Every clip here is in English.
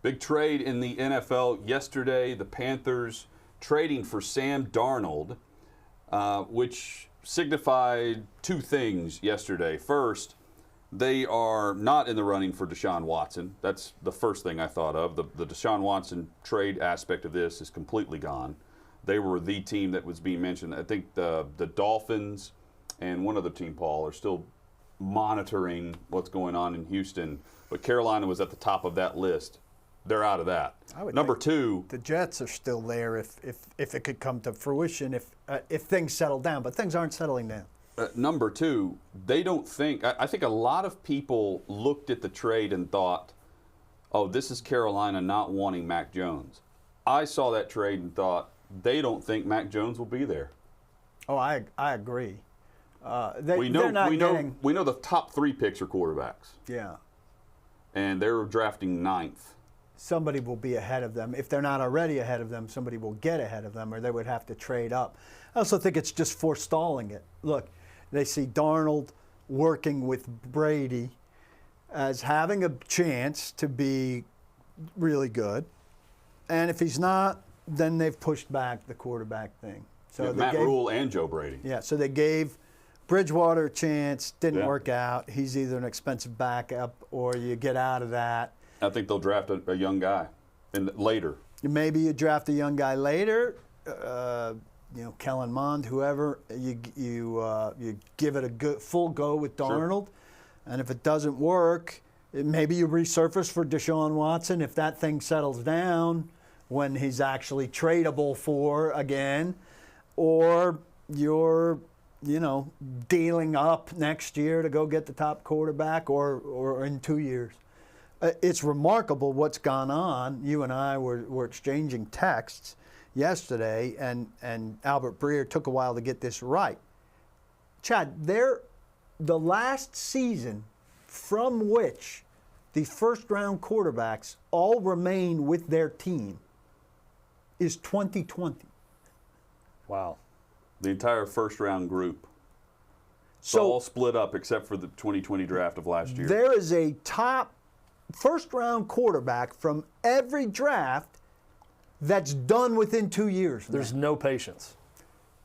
Big trade in the NFL yesterday. The Panthers trading for Sam Darnold, which signified two things yesterday. First, they are not in the running for Deshaun Watson. That's the first thing I thought of. The Deshaun Watson trade aspect of this is completely gone. They were the team that was being mentioned. I think the Dolphins and one other team, Paul, are still monitoring what's going on in Houston. But Carolina was at the top of that list. They're out of that. Number two, the Jets are still there if it could come to fruition, if things settle down. But things aren't settling down. Number two, they don't think. I think a lot of people looked at the trade and thought, "Oh, this is Carolina not wanting Mac Jones." I saw that trade and thought they don't think Mac Jones will be there. Oh, I agree. We know the top three picks are quarterbacks. Yeah. And they're drafting 9th. Somebody will be ahead of them. If they're not already ahead of them, somebody will get ahead of them, or they would have to trade up. I also think it's just forestalling it. Look, they see Darnold working with Brady as having a chance to be really good. And if he's not, then they've pushed back the quarterback thing. So Matt Rhule and Joe Brady. Yeah, so they gave Bridgewater a chance, didn't work out. He's either an expensive backup or you get out of that. I think they'll draft a young guy later. Maybe you draft a young guy later, Kellen Mond, whoever. You give it a good full go with Darnold, and if it doesn't work, maybe you resurface for Deshaun Watson if that thing settles down when he's actually tradable for again, or you're dealing up next year to go get the top quarterback, or in 2 years. It's remarkable what's gone on. You and I were exchanging texts yesterday, and Albert Breer took a while to get this right. Chad, the last season from which the first-round quarterbacks all remain with their team is 2020. Wow. The entire first-round group. So all split up except for the 2020 draft of last year. There is a top first-round quarterback from every draft that's done within 2 years. There's no patience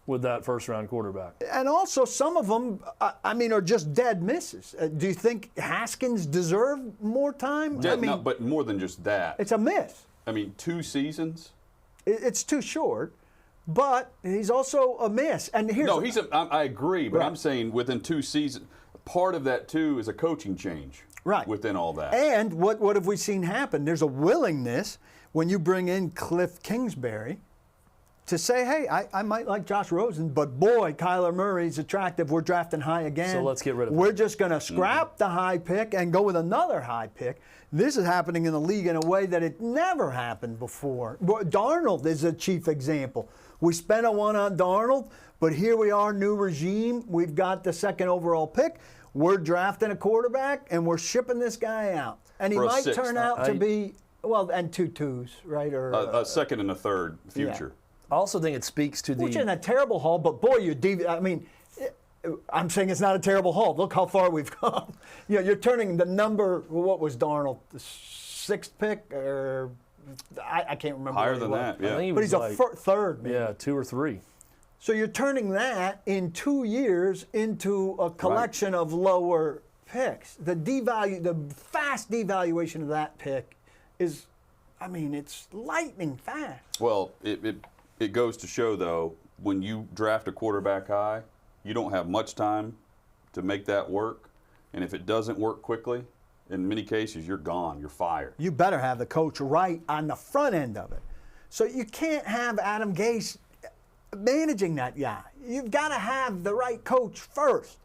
with that first-round quarterback. And also some of them, are just dead misses. Do you think Haskins deserved more time? No, but more than just that. It's a miss. 2 seasons? It's too short. But he's also a miss. And here's I agree, but I'm saying within 2 seasons, part of that too is a coaching change. Right. Within all that. And what have we seen happen? There's a willingness when you bring in Cliff Kingsbury to say, hey, I might like Josh Rosen, but boy, Kyler Murray's attractive. We're drafting high again. So let's get rid of him. We're just going to scrap the high pick and go with another high pick. This is happening in the league in a way that it never happened before. Darnold is a chief example. We spent a one on Darnold, but here we are, new regime. We've got the second overall pick. We're drafting a quarterback, and we're shipping this guy out. And he might turn out to be, and 2 twos, right? Or a second and a third future. I also think it speaks to which isn't a terrible haul, but boy, I'm saying it's not a terrible haul. Look how far we've come. You're turning the number, what was Darnold, the 6th pick, or I can't remember. Higher than that, yeah. I think he but was he's a third, maybe. Yeah, 2 or 3. So you're turning that in 2 years into a collection of lower picks. The fast devaluation of that pick is, it's lightning fast. Well, it goes to show, though, when you draft a quarterback high, you don't have much time to make that work. And if it doesn't work quickly, in many cases, you're gone. You're fired. You better have the coach right on the front end of it. So you can't have Adam Gase managing that guy. You've got to have the right coach first.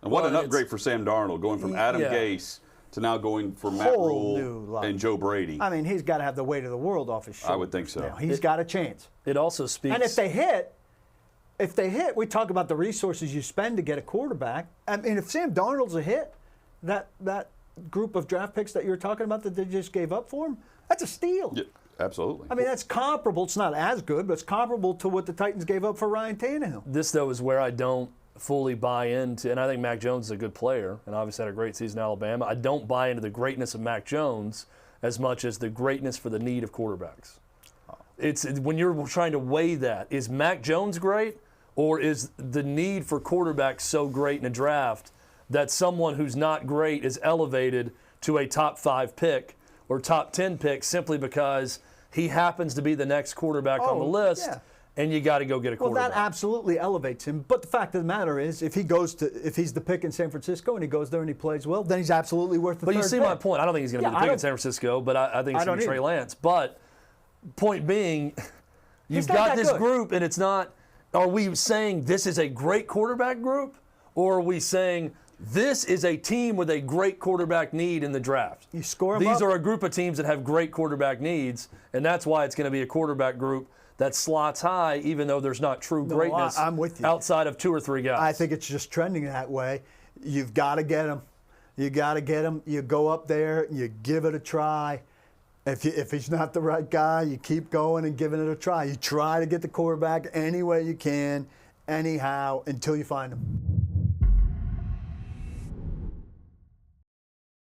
And what an upgrade for Sam Darnold, going from Adam Gase to now going for Matt Rhule and Joe Brady. He's got to have the weight of the world off his shoulders. I would think so. Now, he's got a chance. It also speaks. And if they hit, we talk about the resources you spend to get a quarterback. If Sam Darnold's a hit, that group of draft picks that you're talking about that they just gave up for him, that's a steal. Yeah, absolutely. That's comparable. It's not as good, but it's comparable to what the Titans gave up for Ryan Tannehill. This, though, is where I don't fully buy into, and I think Mac Jones is a good player and obviously had a great season in Alabama. I don't buy into the greatness of Mac Jones as much as the greatness for the need of quarterbacks. It's when you're trying to weigh that, is Mac Jones great, or is the need for quarterbacks so great in a draft that someone who's not great is elevated to a top 5 pick or top 10 pick simply because he happens to be the next quarterback on the list, and you got to go get a quarterback. Well, that absolutely elevates him. But the fact of the matter is, if he's the pick in San Francisco and he goes there and he plays well, then he's absolutely worth the But third you see pick. my point. I don't think he's going to be the pick in San Francisco, but I think it's going to be Trey Lance. But point being, you've got this group, and it's not. Are we saying this is a great quarterback group, or are we saying this is a team with a great quarterback need in the draft? You score them These up. are a group of teams that have great quarterback needs, and that's why it's going to be a quarterback group that slots high, even though there's not true greatness I'm with you. outside of 2 or 3 guys. I think it's just trending that way. You've got to get him. You got to get him. You go up there, you give it a try. If he's not the right guy, you keep going and giving it a try. You try to get the quarterback any way you can, anyhow, until you find him.